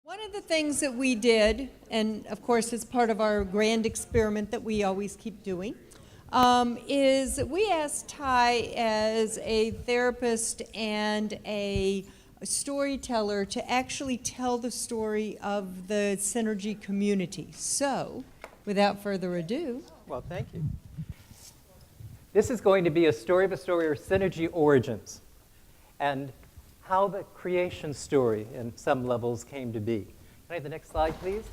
One of the things that we did, and of course it's part of our grand experiment that we always keep doing, is we asked Ty as a therapist and a storyteller to actually tell the story of the Synergy community. So, without further ado. Well, thank you. This is going to be a story of a story, or Synergy origins, and how the creation story in some levels came to be. Can I have the next slide, please?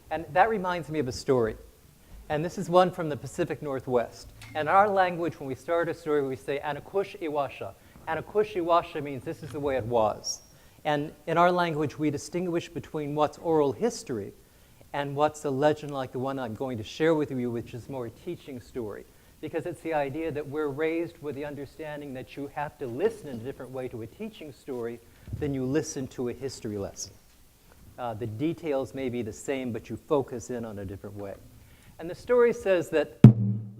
And that reminds me of a story. And this is one from the Pacific Northwest. And in our language, when we start a story, we say, Anakush Iwasha. Anakush Iwasha means this is the way it was. And in our language, we distinguish between what's oral history and what's a legend like the one I'm going to share with you, which is more a teaching story. Because it's the idea that we're raised with the understanding that you have to listen in a different way to a teaching story than you listen to a history lesson. The details may be the same, but you focus in on a different way. And the story says that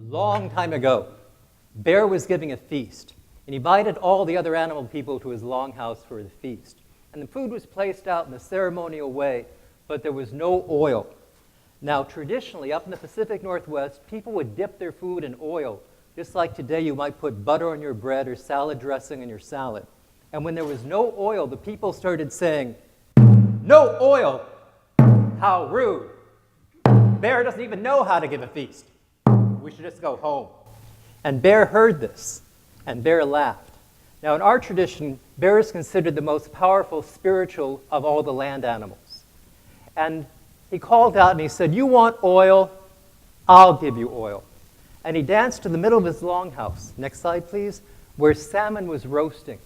long time ago, Bear was giving a feast, and he invited all the other animal people to his longhouse for the feast. And the food was placed out in a ceremonial way, but there was no oil. Now, traditionally, up in the Pacific Northwest, people would dip their food in oil, just like today you might put butter on your bread or salad dressing on your salad. And when there was no oil, the people started saying, "No oil! How rude! Bear doesn't even know how to give a feast. We should just go home." And Bear heard this, and Bear laughed. Now, in our tradition, Bear is considered the most powerful spiritual of all the land animals. And he called out and he said, "You want oil? I'll give you oil." And he danced to the middle of his longhouse. Next slide, please. Where salmon was roasting.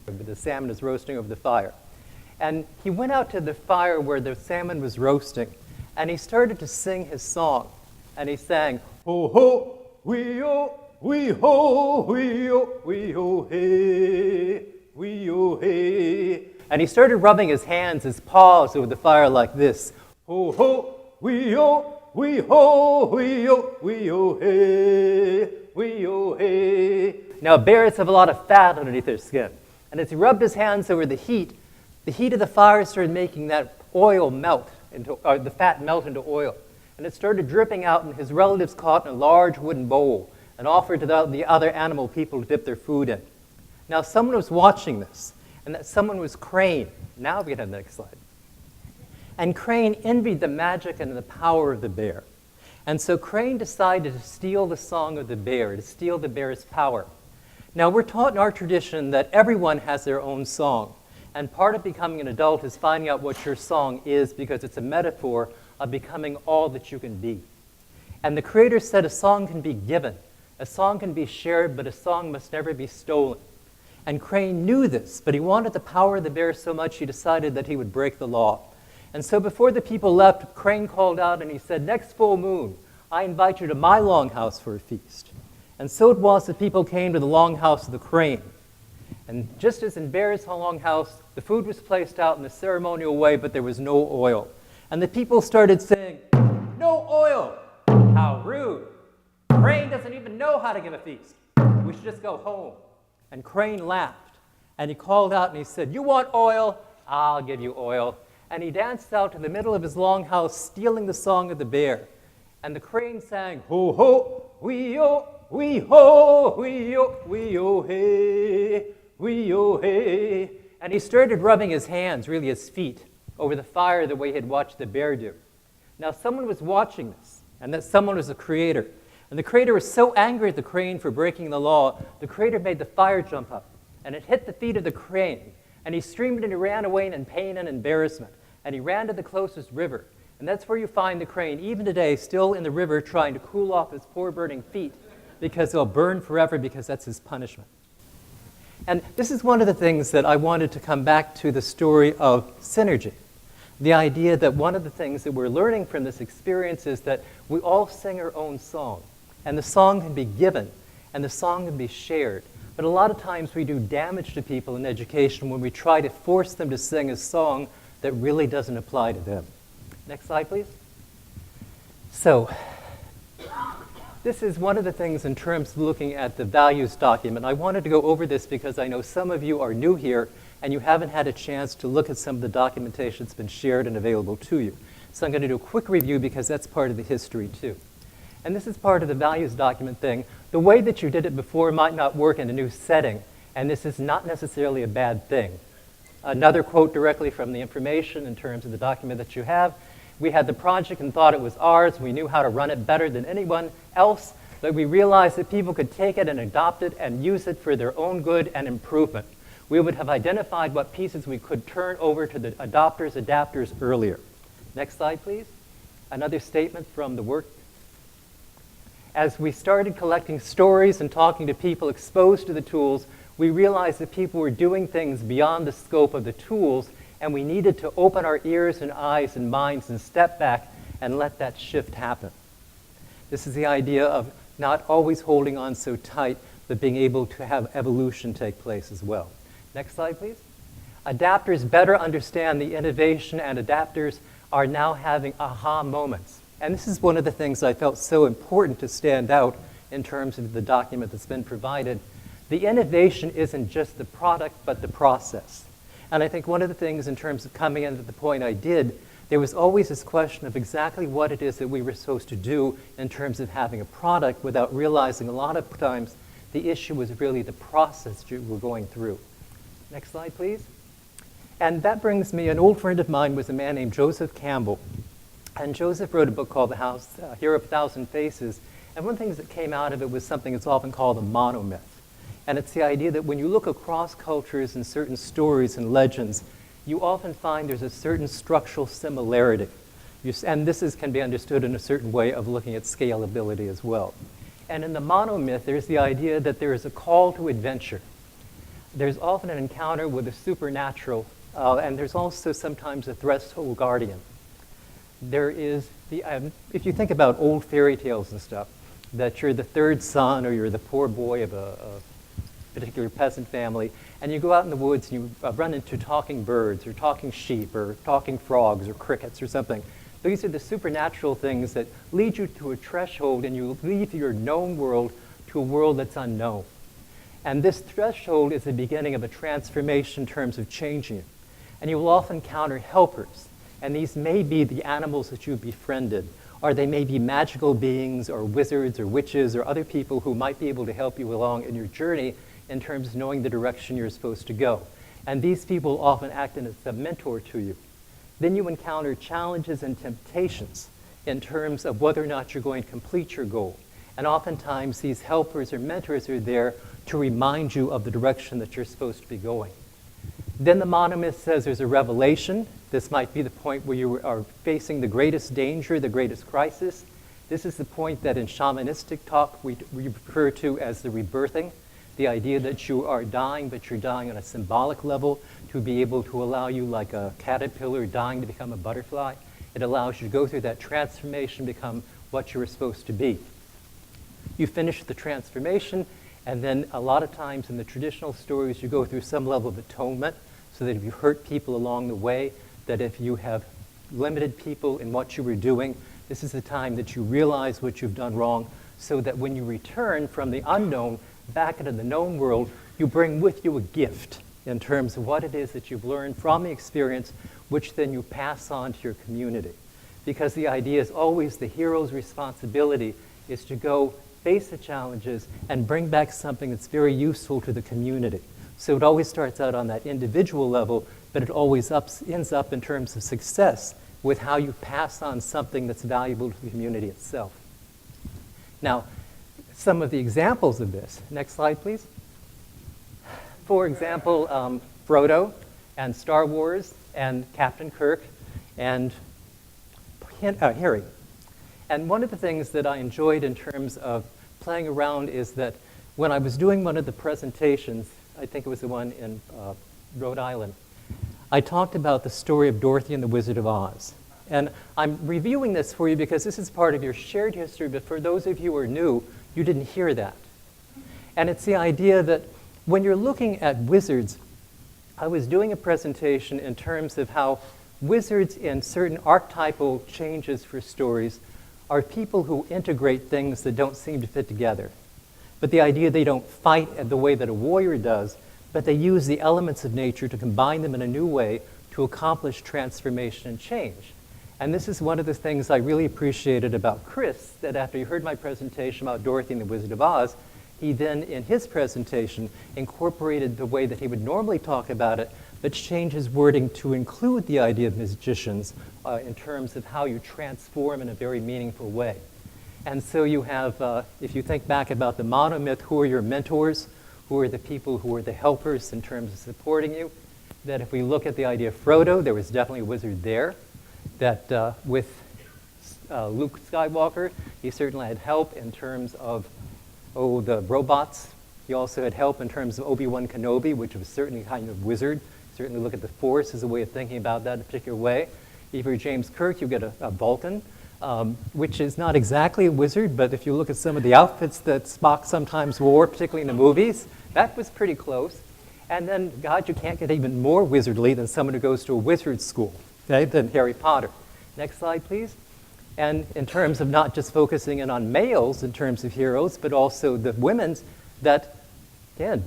The salmon is roasting over the fire. And he went out to the fire where the salmon was roasting, and he started to sing his song. And he sang, "Ho ho, wee-oh, wee-ho, wee-oh, wee-oh, hey, wee-oh, hey." And he started rubbing his hands, his paws over the fire like this. "Ho ho, wee-oh, wee-ho, wee-oh, wee-oh, hey, wee-oh, hey." Now bears have a lot of fat underneath their skin. And as he rubbed his hands over the heat of the fire started making that oil melt, the fat melt into oil. And it started dripping out, and his relatives caught in a large wooden bowl and offered to the other animal people to dip their food in. Now someone was watching this, and that someone was Crane. Now we can have the next slide. And Crane envied the magic and the power of the bear. And so Crane decided to steal the song of the bear, to steal the bear's power. Now we're taught in our tradition that everyone has their own song. And part of becoming an adult is finding out what your song is, because it's a metaphor of becoming all that you can be. And the Creator said a song can be given, a song can be shared, but a song must never be stolen. And Crane knew this, but he wanted the power of the bear so much he decided that he would break the law. And so before the people left, Crane called out and he said, "Next full moon, I invite you to my longhouse for a feast." And so it was that people came to the longhouse of the Crane. And just as in Bear's longhouse, the food was placed out in a ceremonial way, but there was no oil. And the people started saying, "No oil! How rude! Crane doesn't even know how to give a feast. We should just go home." And Crane laughed, and he called out and he said, "You want oil? I'll give you oil." And he danced out to the middle of his longhouse, stealing the song of the bear. And the Crane sang, "Ho ho, wee-oh, wee-ho, wee-oh, wee-oh, hey, wee-oh, hey." And he started rubbing his hands, really his feet, over the fire the way he had watched the bear do. Now someone was watching this, and that someone was the Creator. And the Creator was so angry at the Crane for breaking the law, the Creator made the fire jump up, and it hit the feet of the Crane. And he screamed and he ran away in pain and embarrassment. And he ran to the closest river. And that's where you find the Crane, even today, still in the river trying to cool off his poor burning feet, because they'll burn forever, because that's his punishment. And this is one of the things that I wanted to come back to, the story of Synergy. The idea that one of the things that we're learning from this experience is that we all sing our own song. And the song can be given, and the song can be shared. But a lot of times we do damage to people in education when we try to force them to sing a song that really doesn't apply to them. Next slide, please. So, This is one of the things in terms of looking at the values document. I wanted to go over this because I know some of you are new here and you haven't had a chance to look at some of the documentation that's been shared and available to you. So I'm going to do a quick review because that's part of the history too. And this is part of the values document thing. The way that you did it before might not work in a new setting, and this is not necessarily a bad thing. Another quote directly from the information in terms of the document that you have. We had the project and thought it was ours. We knew how to run it better than anyone else, but we realized that people could take it and adopt it and use it for their own good and improvement. We would have identified what pieces we could turn over to the adopters, adapters earlier. Next slide, please. Another statement from the work. As we started collecting stories and talking to people exposed to the tools, we realized that people were doing things beyond the scope of the tools, and we needed to open our ears and eyes and minds and step back and let that shift happen. This is the idea of not always holding on so tight, but being able to have evolution take place as well. Next slide, please. Adapters better understand the innovation, and adapters are now having aha moments. And this is one of the things I felt so important to stand out in terms of the document that's been provided. The innovation isn't just the product, but the process. And I think one of the things in terms of coming into the point I did, there was always this question of exactly what it is that we were supposed to do in terms of having a product without realizing a lot of times the issue was really the process that you were going through. Next slide, please. And that brings me, an old friend of mine was a man named Joseph Campbell. And Joseph wrote a book called The Hero of a Thousand Faces. And one of the things that came out of it was something that's often called a monomyth. And it's the idea that when you look across cultures and certain stories and legends, you often find there's a certain structural similarity. And this can be understood in a certain way of looking at scalability as well. And in the monomyth, there's the idea that there is a call to adventure. There's often an encounter with the supernatural, and there's also sometimes a threshold guardian. There is if you think about old fairy tales and stuff, that you're the third son or you're the poor boy of a particular peasant family, and you go out in the woods and you run into talking birds or talking sheep or talking frogs or crickets or something. These are the supernatural things that lead you to a threshold, and you leave your known world to a world that's unknown. And this threshold is the beginning of a transformation in terms of changing it. And you will often encounter helpers. And these may be the animals that you've befriended, or they may be magical beings or wizards or witches or other people who might be able to help you along in your journey in terms of knowing the direction you're supposed to go. And these people often act as a mentor to you. Then you encounter challenges and temptations in terms of whether or not you're going to complete your goal. And oftentimes these helpers or mentors are there to remind you of the direction that you're supposed to be going. Then the monomyth says there's a revelation. This might be the point where you are facing the greatest danger, the greatest crisis. This is the point that in shamanistic talk we refer to as the rebirthing, the idea that you are dying, but you're dying on a symbolic level to be able to allow you, like a caterpillar dying to become a butterfly. It allows you to go through that transformation, become what you were supposed to be. You finish the transformation, and then a lot of times in the traditional stories, you go through some level of atonement, so that if you hurt people along the way, that if you have limited people in what you were doing, this is the time that you realize what you've done wrong, so that when you return from the unknown back into the known world, you bring with you a gift in terms of what it is that you've learned from the experience, which then you pass on to your community. Because the idea is always the hero's responsibility is to go face the challenges and bring back something that's very useful to the community. So it always starts out on that individual level, but it always ends up in terms of success with how you pass on something that's valuable to the community itself. Now, some of the examples of this. Next slide, please. For example, Frodo and Star Wars and Captain Kirk and Harry. And one of the things that I enjoyed in terms of playing around is that when I was doing one of the presentations, I think it was the one in Rhode Island, I talked about the story of Dorothy and the Wizard of Oz. And I'm reviewing this for you because this is part of your shared history, but for those of you who are new, you didn't hear that. And it's the idea that when you're looking at wizards, I was doing a presentation in terms of how wizards in certain archetypal changes for stories are people who integrate things that don't seem to fit together. But the idea they don't fight the way that a warrior does, but they use the elements of nature to combine them in a new way to accomplish transformation and change. And this is one of the things I really appreciated about Chris, that after he heard my presentation about Dorothy and the Wizard of Oz, he then, in his presentation, incorporated the way that he would normally talk about it, but changed his wording to include the idea of magicians in terms of how you transform in a very meaningful way. And so you have, if you think back about the monomyth, who are your mentors? Who are the people who are the helpers in terms of supporting you? That if we look at the idea of Frodo, there was definitely a wizard there. That with Luke Skywalker, he certainly had help in terms of, the robots. He also had help in terms of Obi-Wan Kenobi, which was certainly kind of wizard. Certainly look at the Force as a way of thinking about that in a particular way. If you're James Kirk, you get a Vulcan, which is not exactly a wizard, but if you look at some of the outfits that Spock sometimes wore, particularly in the movies, that was pretty close. And then, God, you can't get even more wizardly than someone who goes to a wizard school, okay, than Harry Potter. Next slide, please. And in terms of not just focusing in on males in terms of heroes, but also the women's, that, again,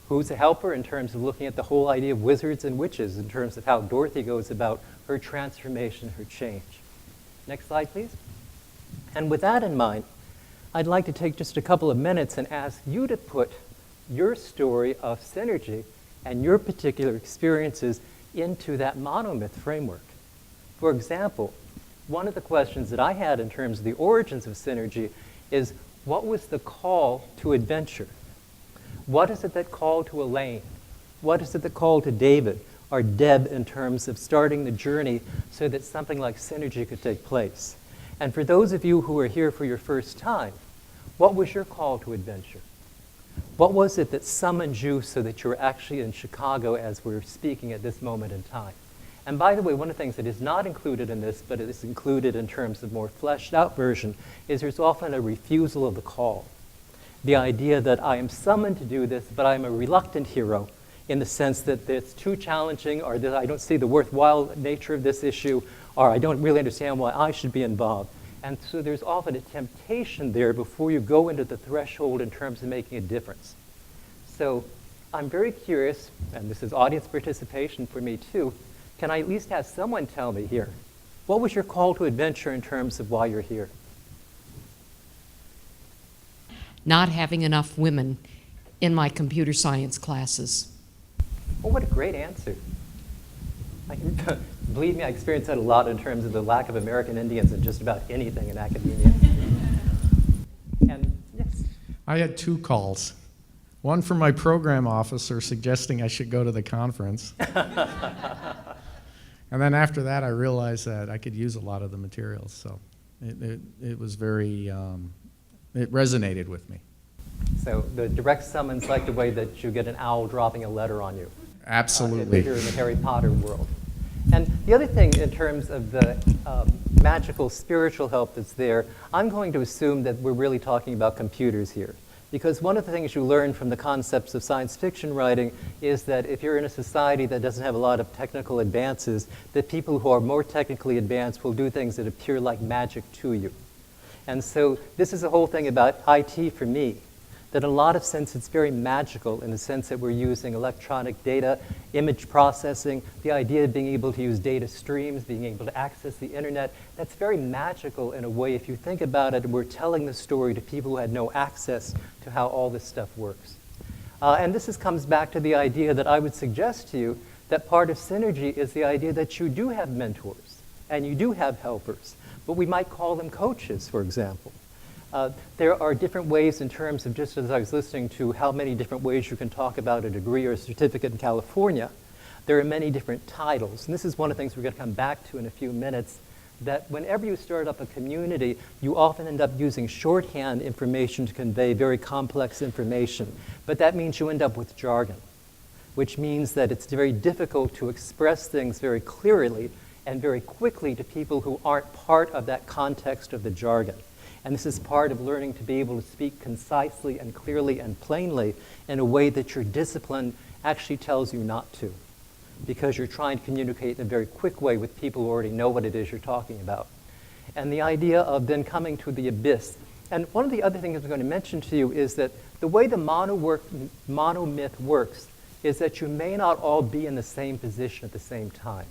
who's a helper in terms of looking at the whole idea of wizards and witches in terms of how Dorothy goes about her transformation, her change. Next slide, please. And with that in mind, I'd like to take just a couple of minutes and ask you to put your story of synergy and your particular experiences into that monomyth framework. For example, one of the questions that I had in terms of the origins of synergy is, what was the call to adventure? What is it that called to Elaine? What is it that called to David or Deb in terms of starting the journey so that something like synergy could take place? And for those of you who are here for your first time, what was your call to adventure? What was it that summoned you so that you were actually in Chicago as we're speaking at this moment in time? And by the way, one of the things that is not included in this, but it is included in terms of more fleshed out version, is there's often a refusal of the call. The idea that I am summoned to do this, but I'm a reluctant hero in the sense that it's too challenging, or that I don't see the worthwhile nature of this issue, or I don't really understand why I should be involved. And so there's often a temptation there before you go into the threshold in terms of making a difference. So I'm very curious, and this is audience participation for me too, can I at least have someone tell me here, what was your call to adventure in terms of why you're here? Not having enough women in my computer science classes. Oh, what a great answer. Believe me, I experienced that a lot in terms of the lack of American Indians in just about anything in academia. And yes. I had 2 calls. One from my program officer suggesting I should go to the conference. And then after that, I realized that I could use a lot of the materials. So it was very, it resonated with me. So the direct summons, like the way that you get an owl dropping a letter on you. Absolutely. Here in the Harry Potter world. And the other thing in terms of the magical spiritual help that's there, I'm going to assume that we're really talking about computers here. Because one of the things you learn from the concepts of science fiction writing is that if you're in a society that doesn't have a lot of technical advances, that people who are more technically advanced will do things that appear like magic to you. And so this is the whole thing about IT for me, that in a lot of sense it's very magical in the sense that we're using electronic data, image processing, the idea of being able to use data streams, being able to access the internet. That's very magical in a way. If you think about it, we're telling the story to people who had no access to how all this stuff works. And this comes back to the idea that I would suggest to you that part of synergy is the idea that you do have mentors and you do have helpers, but we might call them coaches, for example. There are different ways in terms of, just as I was listening to how many different ways you can talk about a degree or a certificate in California, there are many different titles. And this is one of the things we're going to come back to in a few minutes, that whenever you start up a community, you often end up using shorthand information to convey very complex information. But that means you end up with jargon, which means that it's very difficult to express things very clearly and very quickly to people who aren't part of that context of the jargon. And this is part of learning to be able to speak concisely and clearly and plainly in a way that your discipline actually tells you not to, because you're trying to communicate in a very quick way with people who already know what it is you're talking about. and the idea of then coming to the abyss. And one of the other things I'm going to mention to you is that the way the monomyth works is that you may not all be in the same position at the same time.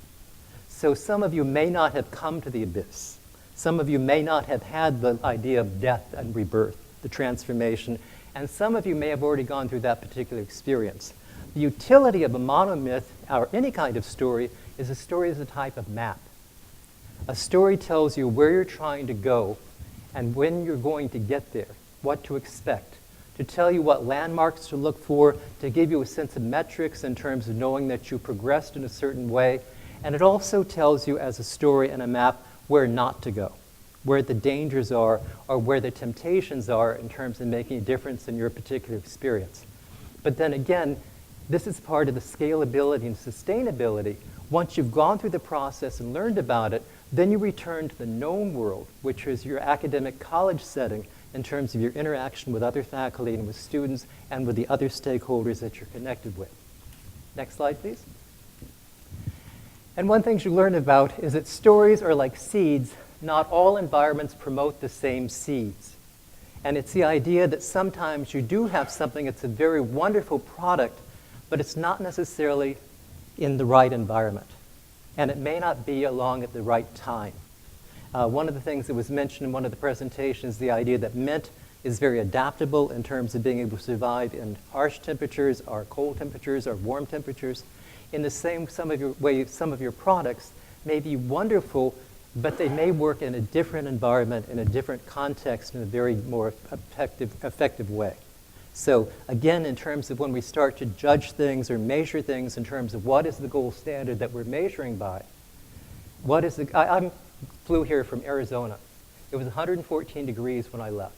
So some of you may not have come to the abyss. Some of you may not have had the idea of death and rebirth, the transformation, and some of you may have already gone through that particular experience. The utility of a monomyth, or any kind of story, is a story as a type of map. A story tells you where you're trying to go and when you're going to get there, what to expect, to tell you what landmarks to look for, to give you a sense of metrics in terms of knowing that you progressed in a certain way. And it also tells you as a story and a map where not to go, where the dangers are, or where the temptations are in terms of making a difference in your particular experience. But then again, this is part of the scalability and sustainability. Once you've gone through the process and learned about it, then you return to the known world, which is your academic college setting in terms of your interaction with other faculty and with students and with the other stakeholders that you're connected with. Next slide, please. And one thing you learn about is that stories are like seeds. Not all environments promote the same seeds. And it's the idea that sometimes you do have something that's a very wonderful product, but it's not necessarily in the right environment. And it may not be along at the right time. One of the things that was mentioned in one of the presentations is the idea that mint is very adaptable in terms of being able to survive in harsh temperatures or cold temperatures or warm temperatures. In the same some of your products may be wonderful, but they may work in a different environment, in a different context, in a very more effective way. So again, in terms of when we start to judge things or measure things in terms of what is the gold standard that we're measuring by, what is the, I flew here from Arizona. It was 114 degrees when I left.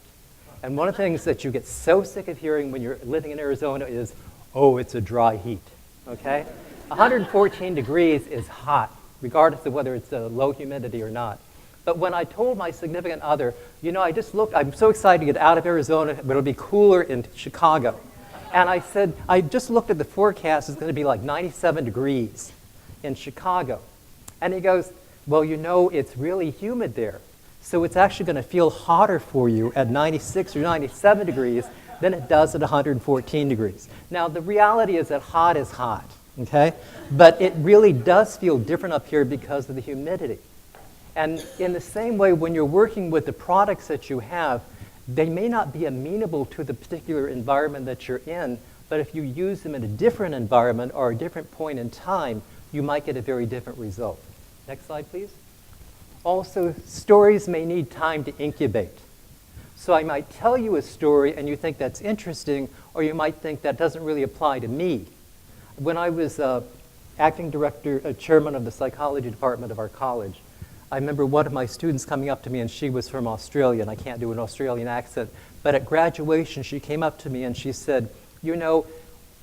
And one of the things that you get so sick of hearing when you're living in Arizona is, oh, it's a dry heat, okay? 114 degrees is hot, regardless of whether it's a low humidity or not. But when I told my significant other, you know, I just looked, I'm so excited to get out of Arizona, but it'll be cooler in Chicago. And I said, I just looked at the forecast, it's going to be like 97 degrees in Chicago. And he goes, well, you know, it's really humid there. So it's actually going to feel hotter for you at 96 or 97 degrees than it does at 114 degrees. Now, the reality is that hot is hot. Okay? But it really does feel different up here because of the humidity. And in the same way, when you're working with the products that you have, they may not be amenable to the particular environment that you're in, but if you use them in a different environment or a different point in time, you might get a very different result. Next slide, please. Also, stories may need time to incubate. So I might tell you a story and you think that's interesting, or you might think that doesn't really apply to me. When I was acting director, chairman of the psychology department of our college, I remember one of my students coming up to me, and she was from Australia, and I can't do an Australian accent, but at graduation she came up to me and she said, you know,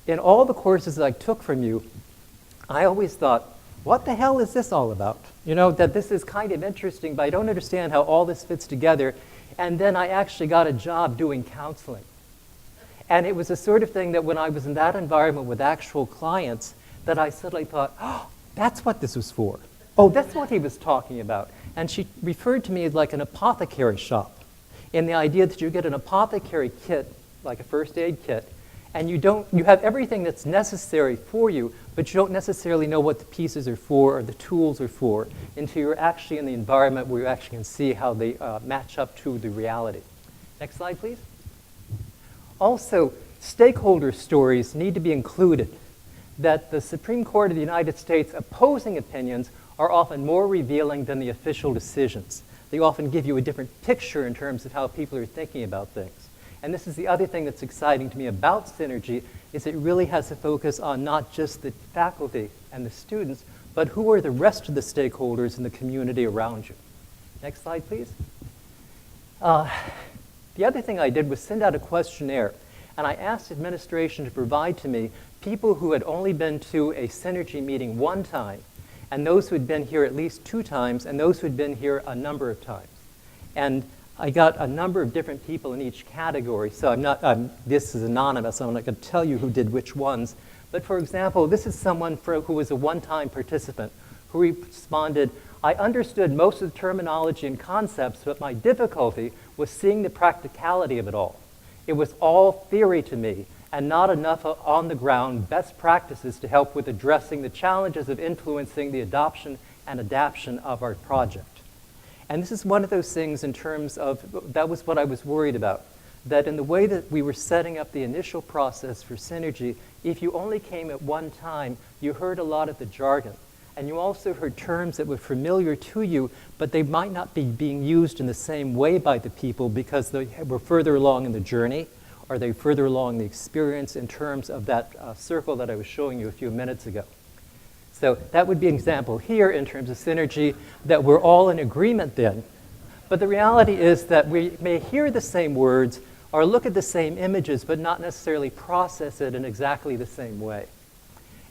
in all the courses that I took from you, I always thought, what the hell is this all about? You know, that this is kind of interesting, but I don't understand how all this fits together. And then I actually got a job doing counseling. And it was the sort of thing that when I was in that environment with actual clients, that I suddenly thought, oh, that's what this was for. Oh, that's what he was talking about. And she referred to me as like an apothecary shop, in the idea that you get an apothecary kit, like a first aid kit, and you have everything that's necessary for you, but you don't necessarily know what the pieces are for or the tools are for until you're actually in the environment where you actually can see how they match up to the reality. Next slide, please. Also, stakeholder stories need to be included. That the Supreme Court of the United States opposing opinions are often more revealing than the official decisions. They often give you a different picture in terms of how people are thinking about things. And this is the other thing that's exciting to me about Synergy, is it really has a focus on not just the faculty and the students, but who are the rest of the stakeholders in the community around you. Next slide, please. The other thing I did was send out a questionnaire, and I asked administration to provide to me people who had only been to a Synergy meeting one time, and those who had been here at least 2 times, and those who had been here a number of times. And I got a number of different people in each category, so this is anonymous, so I'm not going to tell you who did which ones. But for example, this is someone who was a one-time participant who responded, "I understood most of the terminology and concepts, but my difficulty was seeing the practicality of it all. It was all theory to me, and not enough on the ground best practices to help with addressing the challenges of influencing the adoption and adaptation of our project." And this is one of those things in terms of, that was what I was worried about, that in the way that we were setting up the initial process for Synergy, if you only came at one time, you heard a lot of the jargon. And you also heard terms that were familiar to you, but they might not be being used in the same way by the people because they were further along in the journey, or they further along the experience in terms of that circle that I was showing you a few minutes ago. So that would be an example here in terms of Synergy, that we're all in agreement then. But the reality is that we may hear the same words or look at the same images, but not necessarily process it in exactly the same way.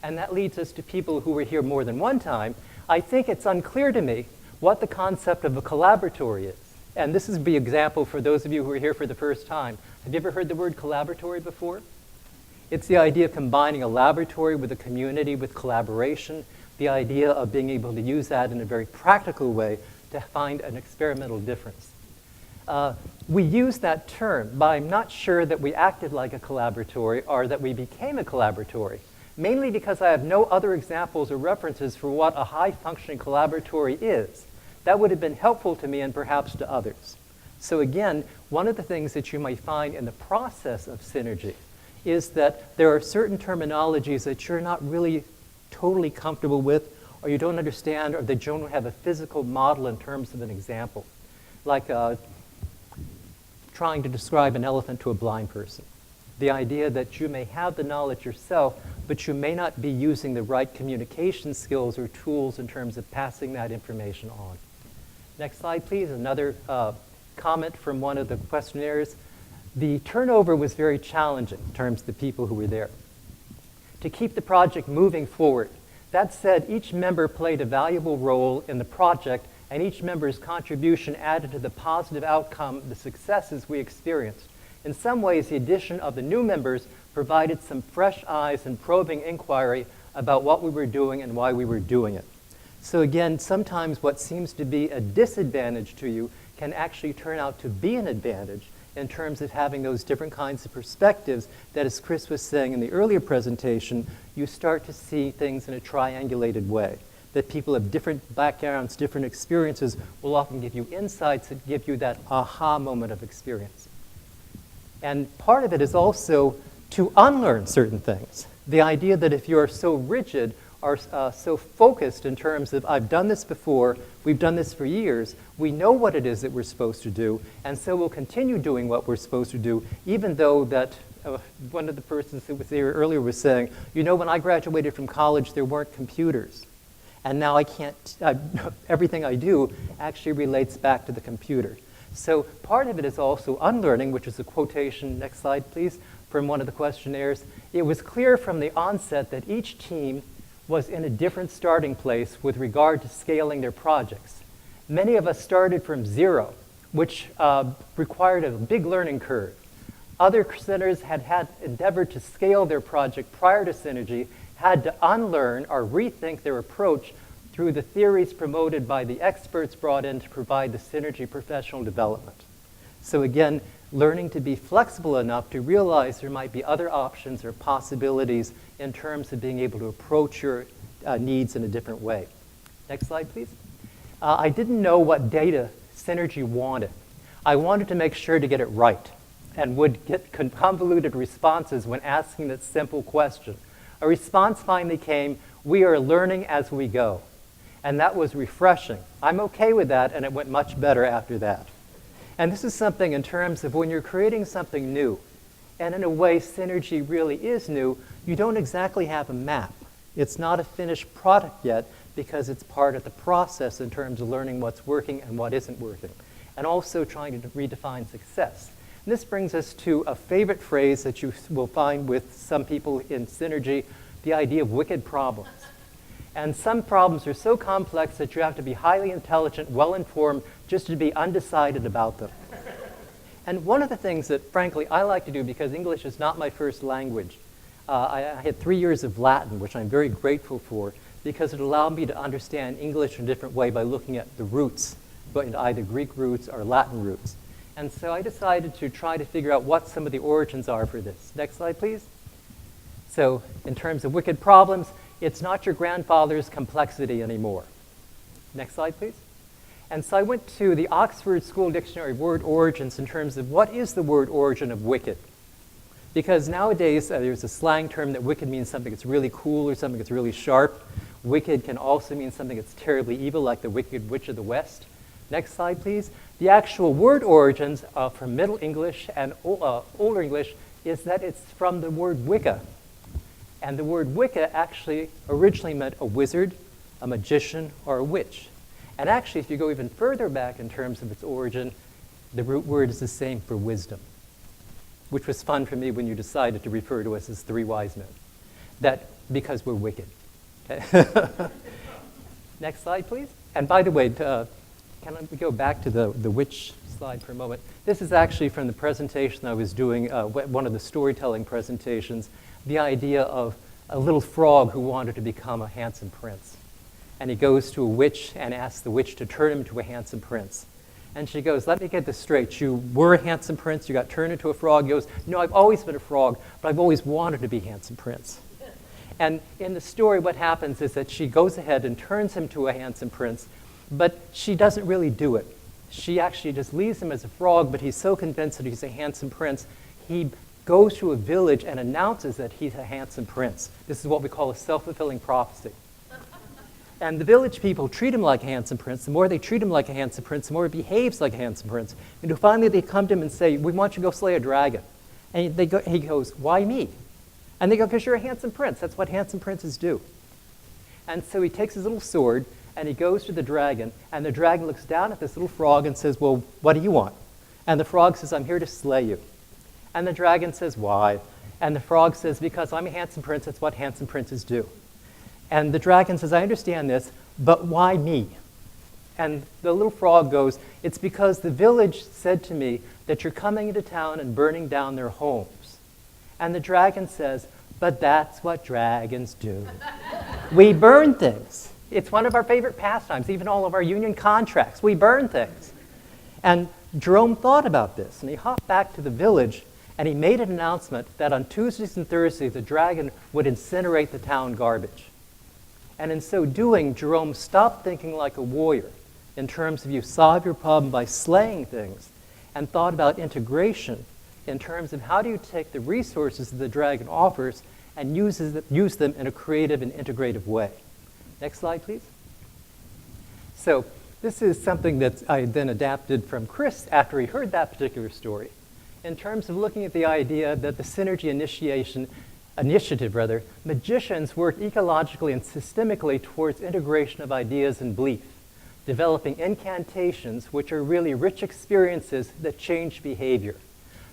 And that leads us to people who were here more than one time. I think it's unclear to me what the concept of a collaboratory is. And this is the example for those of you who are here for the first time. Have you ever heard the word collaboratory before? It's the idea of combining a laboratory with a community with collaboration, the idea of being able to use that in a very practical way to find an experimental difference. We use that term, but I'm not sure that we acted like a collaboratory or that we became a collaboratory, mainly because I have no other examples or references for what a high-functioning collaboratory is. That would have been helpful to me and perhaps to others. So again, one of the things that you might find in the process of Synergy is that there are certain terminologies that you're not really totally comfortable with, or you don't understand, or they don't have a physical model in terms of an example. Like trying to describe an elephant to a blind person. The idea that you may have the knowledge yourself, but you may not be using the right communication skills or tools in terms of passing that information on. Next slide, please. Another comment from one of the questionnaires. The turnover was very challenging in terms of the people who were there. To keep the project moving forward. That said, each member played a valuable role in the project, and each member's contribution added to the positive outcome, the successes we experienced. In some ways, the addition of the new members provided some fresh eyes and probing inquiry about what we were doing and why we were doing it. So again, sometimes what seems to be a disadvantage to you can actually turn out to be an advantage in terms of having those different kinds of perspectives that, as Chris was saying in the earlier presentation, you start to see things in a triangulated way. That people of different backgrounds, different experiences will often give you insights that give you that aha moment of experience. And part of it is also to unlearn certain things. The idea that if you're so rigid or so focused in terms of, I've done this before, we've done this for years, we know what it is that we're supposed to do, and so we'll continue doing what we're supposed to do, even though that one of the persons who was there earlier was saying, you know, when I graduated from college, there weren't computers. And now I can't, everything I do actually relates back to the computer. So part of it is also unlearning, which is a quotation, next slide please, from one of the questionnaires. It was clear from the onset that each team was in a different starting place with regard to scaling their projects. Many of us started from zero, which required a big learning curve. Other centers had endeavored to scale their project prior to Synergy, had to unlearn or rethink their approach through the theories promoted by the experts brought in to provide the Synergy professional development. So again, learning to be flexible enough to realize there might be other options or possibilities in terms of being able to approach your needs in a different way. Next slide, please. I didn't know what data Synergy wanted. I wanted to make sure to get it right and would get convoluted responses when asking that simple question. A response finally came, we are learning as we go. And that was refreshing. I'm okay with that, and it went much better after that. And this is something in terms of when you're creating something new, and in a way Synergy really is new, you don't exactly have a map. It's not a finished product yet because it's part of the process in terms of learning what's working and what isn't working, and also trying to redefine success. And this brings us to a favorite phrase that you will find with some people in Synergy, the idea of wicked problems. And some problems are so complex that you have to be highly intelligent, well-informed, just to be undecided about them. And one of the things that, frankly, I like to do, because English is not my first language, I had 3 years of Latin, which I'm very grateful for. because it allowed me to understand English in a different way by looking at the roots, but either Greek roots or Latin roots. And so I decided to try to figure out what some of the origins are for this. Next slide, please. So in terms of wicked problems, it's not your grandfather's complexity anymore. Next slide, please. And so I went to the Oxford School Dictionary word origins in terms of what is the word origin of wicked. Because nowadays there's a slang term that wicked means something that's really cool or something that's really sharp. Wicked can also mean something that's terribly evil, like the Wicked Witch of the West. Next slide, please. The actual word origins from Middle English and Older English is that it's from the word Wicca. And the word Wicca actually originally meant a wizard, a magician, or a witch. And actually, if you go even further back in terms of its origin, the root word is the same for wisdom, which was fun for me when you decided to refer to us as three wise men. That because we're wicked. Okay? Next slide, please. And by the way, can we go back to the witch slide for a moment? This is actually from the presentation I was doing, one of the storytelling presentations, the idea of a little frog who wanted to become a handsome prince. And he goes to a witch and asks the witch to turn him into a handsome prince. And she goes, let me get this straight. You were a handsome prince, you got turned into a frog. He goes, no, I've always been a frog, but I've always wanted to be a handsome prince. And in the story, what happens is that she goes ahead and turns him to a handsome prince, but she doesn't really do it. She actually just leaves him as a frog, but he's so convinced that he's a handsome prince, he goes to a village and announces that he's a handsome prince. This is what we call a self-fulfilling prophecy. And the village people treat him like a handsome prince. The more they treat him like a handsome prince, the more he behaves like a handsome prince. And finally they come to him and say, we want you to go slay a dragon. And he goes, why me? And they go, because you're a handsome prince. That's what handsome princes do. And so he takes his little sword and he goes to the dragon. And the dragon looks down at this little frog and says, well, what do you want? And the frog says, I'm here to slay you. And the dragon says, why? And the frog says, because I'm a handsome prince. That's what handsome princes do. And the dragon says, I understand this, but why me? And the little frog goes, it's because the village said to me that you're coming into town and burning down their homes. And the dragon says, but that's what dragons do. We burn things. It's one of our favorite pastimes, even all of our union contracts. We burn things. And Jerome thought about this, and he hopped back to the village, and he made an announcement that on Tuesdays and Thursdays, the dragon would incinerate the town garbage. And in so doing, Jerome stopped thinking like a warrior in terms of you solve your problem by slaying things, and thought about integration in terms of how do you take the resources that the dragon offers and use them in a creative and integrative way. Next slide, please. So this is something that I then adapted from Chris after he heard that particular story, in terms of looking at the idea that the synergy initiative, magicians work ecologically and systemically towards integration of ideas and belief, developing incantations which are really rich experiences that change behavior,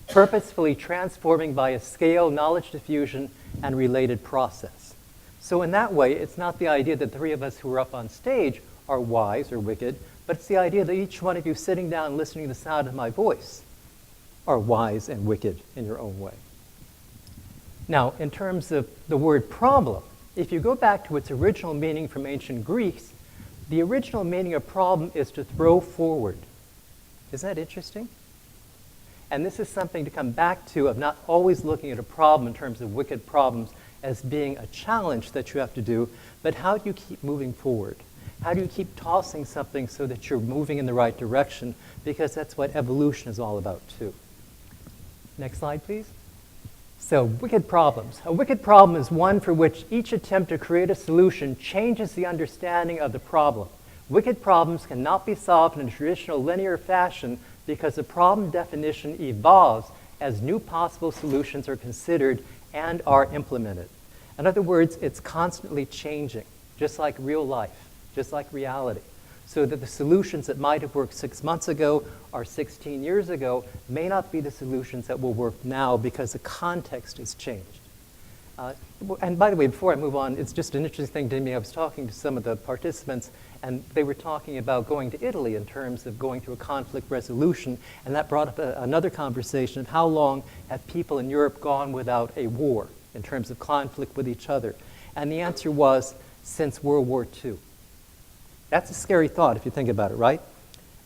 purposefully transforming by a scale, knowledge diffusion, and related process. So in that way, it's not the idea that the three of us who are up on stage are wise or wicked, but it's the idea that each one of you sitting down listening to the sound of my voice are wise and wicked in your own way. Now, in terms of the word problem, if you go back to its original meaning from ancient Greece, the original meaning of problem is to throw forward. Isn't that interesting? And this is something to come back to, of not always looking at a problem in terms of wicked problems as being a challenge that you have to do, but how do you keep moving forward? How do you keep tossing something so that you're moving in the right direction? Because that's what evolution is all about too. Next slide, please. So, wicked problems. A wicked problem is one for which each attempt to create a solution changes the understanding of the problem. Wicked problems cannot be solved in a traditional linear fashion because the problem definition evolves as new possible solutions are considered and are implemented. In other words, it's constantly changing, just like real life, just like reality. So that the solutions that might have worked 6 months ago or 16 years ago may not be the solutions that will work now because the context has changed. And by the way, before I move on, it's just an interesting thing to me. I was talking to some of the participants, and they were talking about going to Italy in terms of going through a conflict resolution, and that brought up another conversation of how long have people in Europe gone without a war in terms of conflict with each other. And the answer was since World War II. That's a scary thought if you think about it, right?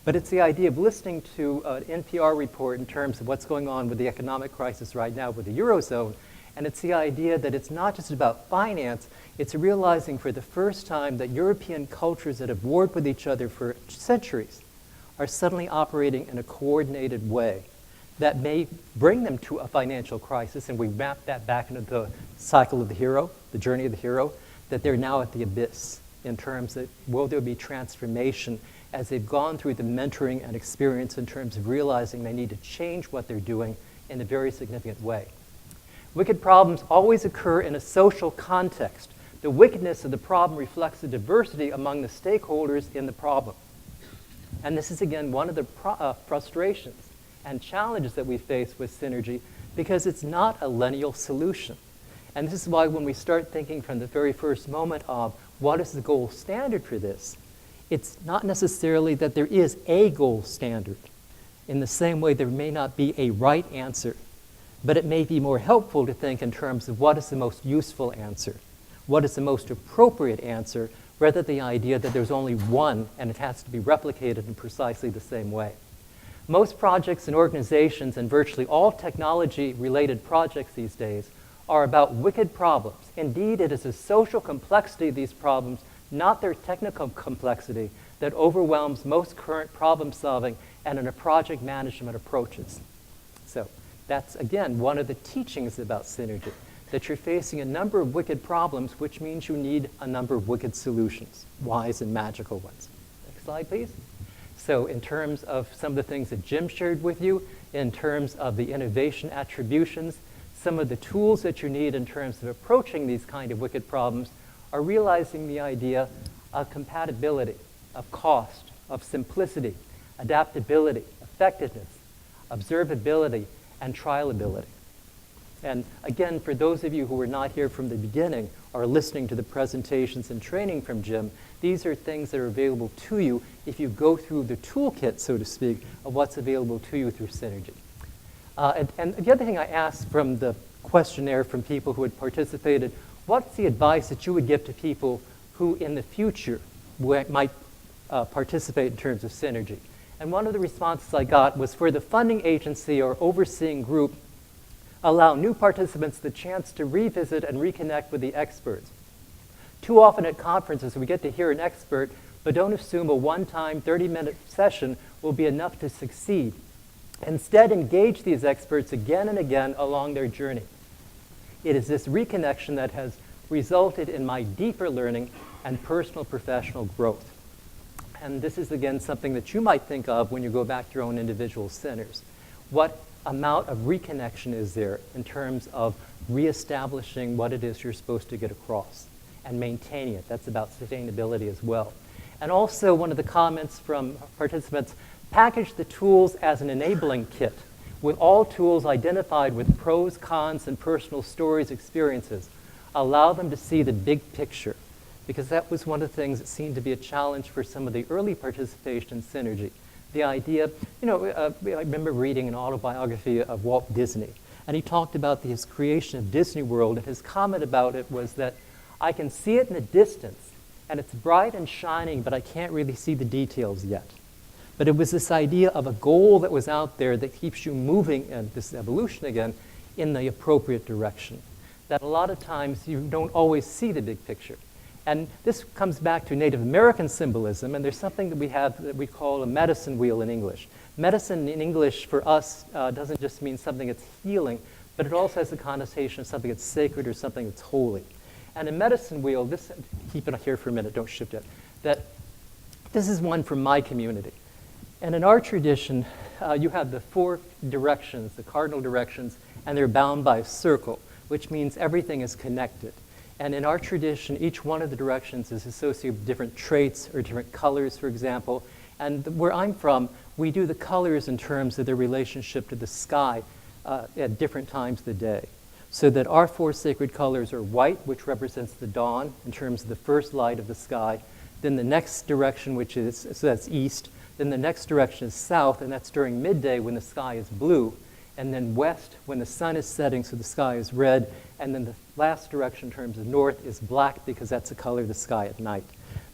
But it's the idea of listening to an NPR report in terms of what's going on with the economic crisis right now with the Eurozone. And it's the idea that it's not just about finance, it's realizing for the first time that European cultures that have warred with each other for centuries are suddenly operating in a coordinated way that may bring them to a financial crisis. And we map that back into the cycle of the hero, the journey of the hero, that they're now at the abyss in terms of will there be transformation as they've gone through the mentoring and experience in terms of realizing they need to change what they're doing in a very significant way. Wicked problems always occur in a social context. The wickedness of the problem reflects the diversity among the stakeholders in the problem. And this is, again, one of the frustrations and challenges that we face with Synergy, because it's not a lineal solution. And this is why when we start thinking from the very first moment of what is the gold standard for this, it's not necessarily that there is a gold standard. In the same way, there may not be a right answer, but it may be more helpful to think in terms of what is the most useful answer, what is the most appropriate answer, rather than the idea that there's only one and it has to be replicated in precisely the same way. Most projects and organizations, and virtually all technology-related projects these days, are about wicked problems. Indeed, it is the social complexity of these problems, not their technical complexity, that overwhelms most current problem solving and in a project management approaches. So that's, again, one of the teachings about Synergy, that you're facing a number of wicked problems, which means you need a number of wicked solutions, wise and magical ones. Next slide, please. So in terms of some of the things that Jim shared with you, in terms of the innovation attributions, some of the tools that you need in terms of approaching these kind of wicked problems are realizing the idea of compatibility, of cost, of simplicity, adaptability, effectiveness, observability, and trialability. And again, for those of you who were not here from the beginning or listening to the presentations and training from Jim, these are things that are available to you if you go through the toolkit, so to speak, of what's available to you through Synergy. And the other thing I asked from the questionnaire from people who had participated, what's the advice that you would give to people who in the future might participate in terms of Synergy? And one of the responses I got was for the funding agency or overseeing group, allow new participants the chance to revisit and reconnect with the experts. Too often at conferences, we get to hear an expert, but don't assume a one-time 30-minute session will be enough to succeed. Instead, engage these experts again and again along their journey. It is this reconnection that has resulted in my deeper learning and personal professional growth. And this is, again, something that you might think of when you go back to your own individual centers. What amount of reconnection is there in terms of reestablishing what it is you're supposed to get across and maintaining it? That's about sustainability as well. And also, one of the comments from participants, package the tools as an enabling kit with all tools identified with pros, cons, and personal stories, experiences. Allow them to see the big picture, because that was one of the things that seemed to be a challenge for some of the early participation in Synergy. The idea, I remember reading an autobiography of Walt Disney, and he talked about his creation of Disney World, and his comment about it was that I can see it in the distance, and it's bright and shining, but I can't really see the details yet. But it was this idea of a goal that was out there that keeps you moving, and this evolution again, in the appropriate direction. That a lot of times you don't always see the big picture. And this comes back to Native American symbolism, and there's something that we have that we call a medicine wheel in English. Medicine in English for us doesn't just mean something that's healing, but it also has the connotation of something that's sacred or something that's holy. And a medicine wheel, this, keep it here for a minute, don't shift it, that this is one from my community. And in our tradition, you have the 4 directions, the cardinal directions, and they're bound by a circle, which means everything is connected. And in our tradition, each one of the directions is associated with different traits or different colors, for example. And where I'm from, we do the colors in terms of their relationship to the sky at different times of the day. So that our 4 sacred colors are white, which represents the dawn in terms of the first light of the sky. Then the next direction, which is, so that's east. Then the next direction is south, and that's during midday when the sky is blue. And then west when the sun is setting, so the sky is red. And then the last direction in terms of north is black because that's the color of the sky at night.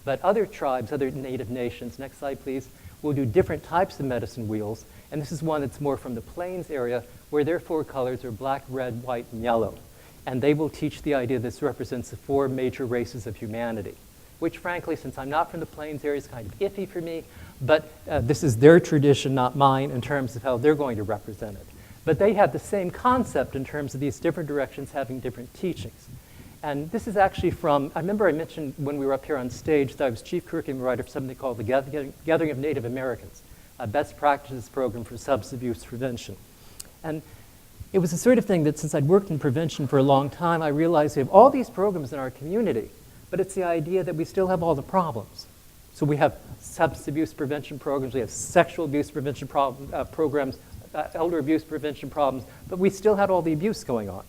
But other tribes, other native nations, next slide please, will do different types of medicine wheels. And this is one that's more from the plains area where their 4 colors are black, red, white, and yellow. And they will teach the idea this represents the 4 major races of humanity, which frankly, since I'm not from the plains area, is kind of iffy for me. But this is their tradition, not mine, in terms of how they're going to represent it. But they have the same concept in terms of these different directions having different teachings. And this is actually from, I remember I mentioned when we were up here on stage that I was chief curriculum writer for something called the Gathering of Native Americans, a best practices program for substance abuse prevention. And it was the sort of thing that since I'd worked in prevention for a long time, I realized we have all these programs in our community, but it's the idea that we still have all the problems. So we have substance abuse prevention programs, we have sexual abuse prevention programs, elder abuse prevention problems, but we still had all the abuse going on.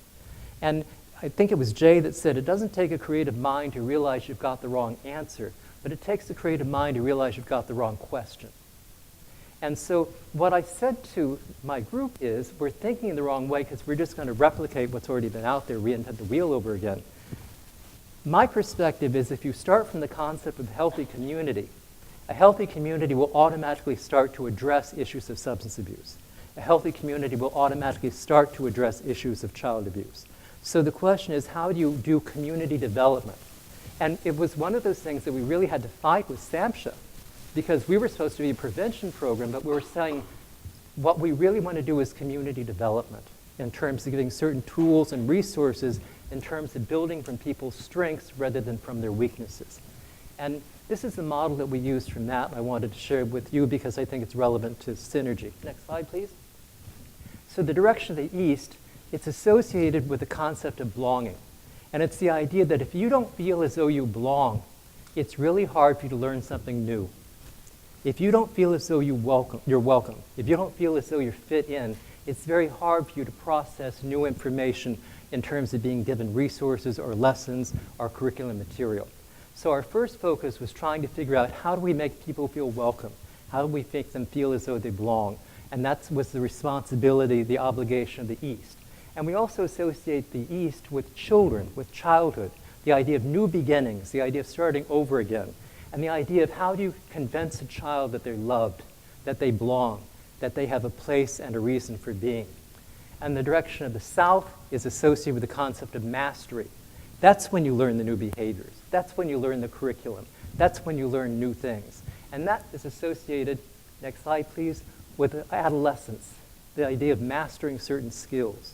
And I think it was Jay that said, it doesn't take a creative mind to realize you've got the wrong answer, but it takes a creative mind to realize you've got the wrong question. And so what I said to my group is, we're thinking in the wrong way because we're just going to replicate what's already been out there, reinvent the wheel over again. My perspective is if you start from the concept of a healthy community will automatically start to address issues of substance abuse. A healthy community will automatically start to address issues of child abuse. So the question is, how do you do community development? And it was one of those things that we really had to fight with SAMHSA, because we were supposed to be a prevention program, but we were saying what we really want to do is community development in terms of giving certain tools and resources in terms of building from people's strengths rather than from their weaknesses. And this is the model that we used from that, and I wanted to share it with you because I think it's relevant to Synergy. Next slide, please. So the direction of the East, it's associated with the concept of belonging. And it's the idea that if you don't feel as though you belong, it's really hard for you to learn something new. If you don't feel as though you're welcome, if you don't feel as though you're fit in, it's very hard for you to process new information in terms of being given resources or lessons or curriculum material. So our first focus was trying to figure out how do we make people feel welcome? How do we make them feel as though they belong? And that was the responsibility, the obligation of the East. And we also associate the East with children, with childhood, the idea of new beginnings, the idea of starting over again, and the idea of how do you convince a child that they're loved, that they belong, that they have a place and a reason for being. And the direction of the South is associated with the concept of mastery. That's when you learn the new behaviors. That's when you learn the curriculum. That's when you learn new things. And that is associated, next slide please, with adolescence, the idea of mastering certain skills.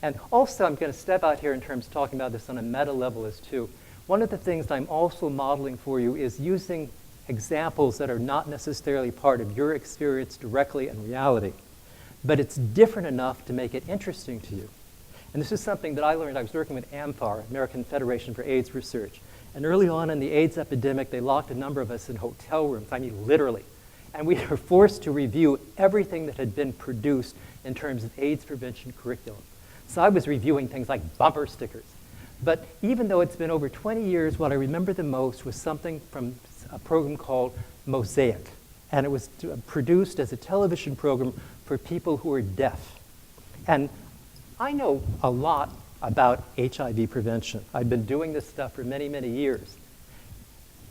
And also, I'm going to step out here in terms of talking about this on a meta level as too. One of the things that I'm also modeling for you is using examples that are not necessarily part of your experience directly in reality, but it's different enough to make it interesting to you. And this is something that I learned. I was working with AMFAR, American Federation for AIDS Research. And early on in the AIDS epidemic, they locked a number of us in hotel rooms, I mean literally. And we were forced to review everything that had been produced in terms of AIDS prevention curriculum. So I was reviewing things like bumper stickers. But even though it's been over 20 years, what I remember the most was something from a program called Mosaic. And it was produced as a television program for people who are deaf. And I know a lot about HIV prevention. I've been doing this stuff for many, many years.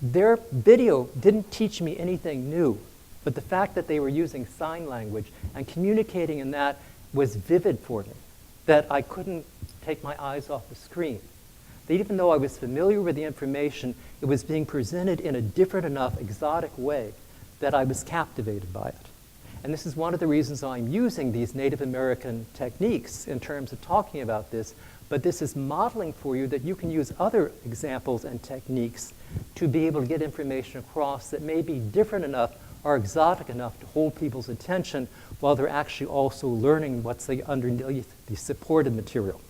Their video didn't teach me anything new, but the fact that they were using sign language and communicating in that was vivid for me, that I couldn't take my eyes off the screen. That even though I was familiar with the information, it was being presented in a different enough, exotic way that I was captivated by it. And this is one of the reasons I'm using these Native American techniques in terms of talking about this, but this is modeling for you that you can use other examples and techniques to be able to get information across that may be different enough or exotic enough to hold people's attention while they're actually also learning what's underneath the supported material.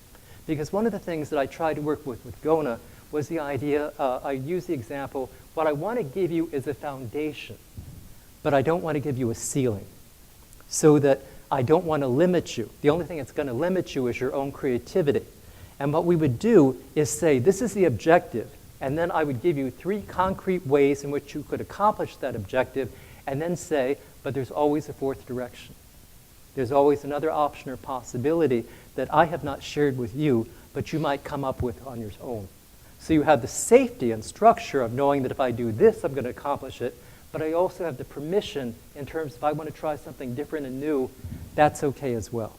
Because one of the things that I tried to work with Gona was the idea, I use the example, what I want to give you is a foundation, but I don't want to give you a ceiling. So that I don't want to limit you. The only thing that's going to limit you is your own creativity. And what we would do is say, this is the objective, and then I would give you 3 concrete ways in which you could accomplish that objective, and then say, but there's always a 4th direction. There's always another option or possibility that I have not shared with you, but you might come up with on your own. So you have the safety and structure of knowing that if I do this, I'm going to accomplish it, but I also have the permission in terms of if I want to try something different and new, that's okay as well.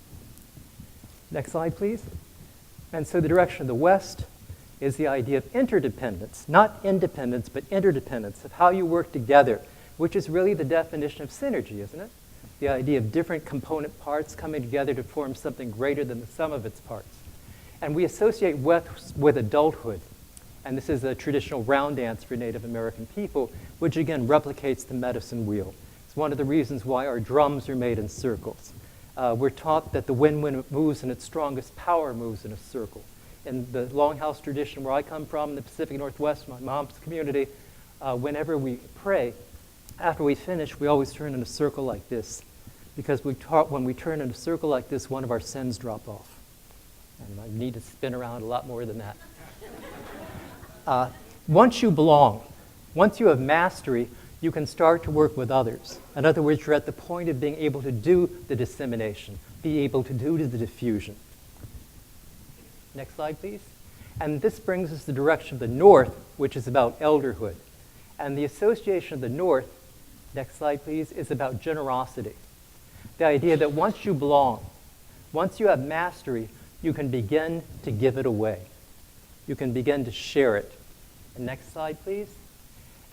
Next slide, please. And so the direction of the West is the idea of interdependence, not independence, but interdependence, of how you work together, which is really the definition of synergy, isn't it? The idea of different component parts coming together to form something greater than the sum of its parts. And we associate with adulthood. And this is a traditional round dance for Native American people, which again replicates the medicine wheel. It's one of the reasons why our drums are made in circles. We're taught that the wind, when it moves in its strongest power, moves in a circle. In the Longhouse tradition where I come from, in the Pacific Northwest, my mom's community, whenever we pray, after we finish, we always turn in a circle like this, because we taught when we turn in a circle like this, one of our sins drop off. And I need to spin around a lot more than that. Once you belong, once you have mastery, you can start to work with others. In other words, you're at the point of being able to do the dissemination, be able to do the diffusion. Next slide, please. And this brings us the direction of the North, which is about elderhood. And the association of the North, next slide, please, is about generosity. The idea that once you belong, once you have mastery, you can begin to give it away. You can begin to share it. And next slide, please.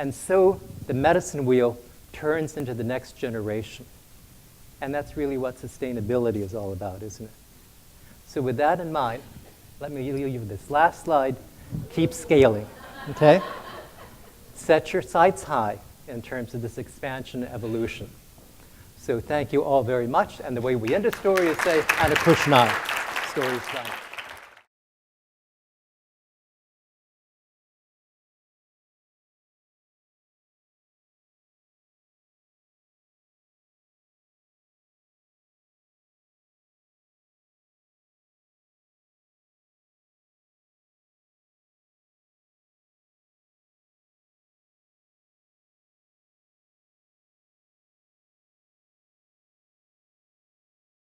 And so the medicine wheel turns into the next generation. And that's really what sustainability is all about, isn't it? So with that in mind, let me leave you with this last slide. Keep scaling, okay? Set your sights high in terms of this expansion and evolution. So thank you all very much. And the way we end a story is say, Anna Krishna. Story is done.